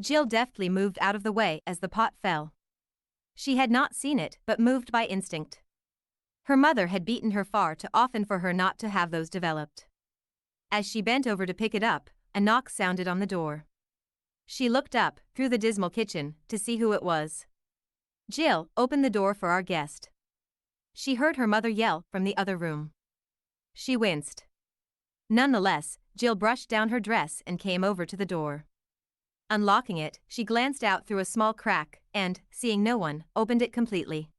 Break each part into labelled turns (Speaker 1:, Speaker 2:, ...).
Speaker 1: Jill deftly moved out of the way as the pot fell. She had not seen it but moved by instinct. Her mother had beaten her far too often for her not to have those developed. As she bent over to pick it up, a knock sounded on the door. She looked up, through the dismal kitchen, to see who it was. "Jill, open the door for our guest." She heard her mother yell from the other room. She winced. Nonetheless, Jill brushed down her dress and came over to the door. Unlocking it, she glanced out through a small crack and, seeing no one, opened it completely.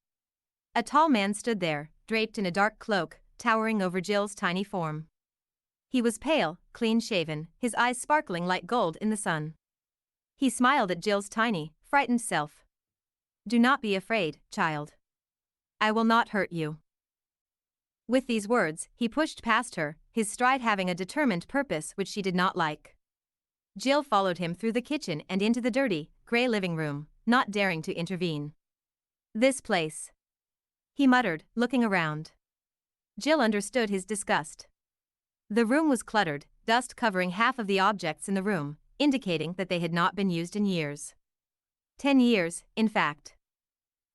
Speaker 1: A tall man stood there, draped in a dark cloak, towering over Jill's tiny form. He was pale, clean-shaven, his eyes sparkling like gold in the sun. He smiled at Jill's tiny, frightened self. "Do not be afraid, child. I will not hurt you." With these words, he pushed past her, his stride having a determined purpose which she did not like. Jill followed him through the kitchen and into the dirty, grey living room, not daring to intervene. "This place," he muttered, looking around. Jill understood his disgust. The room was cluttered, dust covering half of the objects in the room, indicating that they had not been used in years. 10 years, in fact.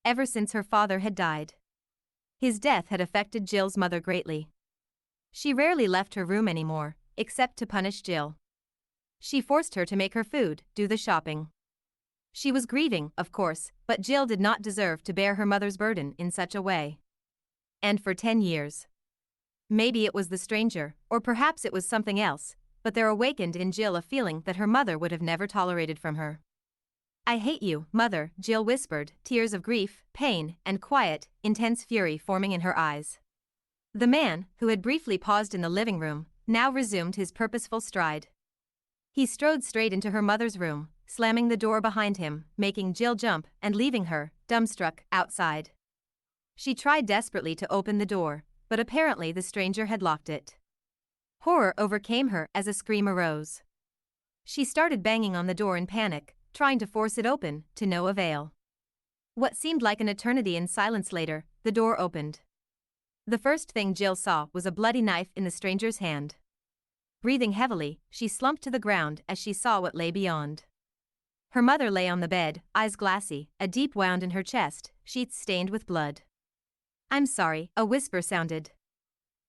Speaker 1: Ever since her father had died. His death had affected Jill's mother greatly. She rarely left her room anymore, except to punish Jill. She forced her to make her food, do the shopping. She was grieving, of course, but Jill did not deserve to bear her mother's burden in such a way. And for 10 years. Maybe it was the stranger, or perhaps it was something else, but there awakened in Jill a feeling that her mother would have never tolerated from her. "I hate you, Mother," Jill whispered, tears of grief, pain, and quiet, intense fury forming in her eyes. The man, who had briefly paused in the living room, now resumed his purposeful stride. He strode straight into her mother's room, slamming the door behind him, making Jill jump and leaving her, dumbstruck, outside. She tried desperately to open the door, but apparently the stranger had locked it. Horror overcame her as a scream arose. She started banging on the door in panic, trying to force it open, to no avail. What seemed like an eternity in silence later, the door opened. The first thing Jill saw was a bloody knife in the stranger's hand. Breathing heavily, she slumped to the ground as she saw what lay beyond. Her mother lay on the bed, eyes glassy, a deep wound in her chest, sheets stained with blood. "I'm sorry," a whisper sounded.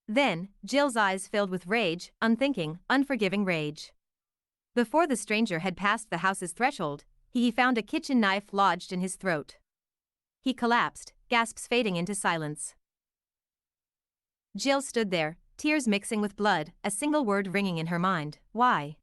Speaker 1: Then, Jill's eyes filled with rage, unthinking, unforgiving rage. Before the stranger had passed the house's threshold, he found a kitchen knife lodged in his throat. He collapsed, gasps fading into silence. Jill stood there, tears mixing with blood, a single word ringing in her mind: "Why?"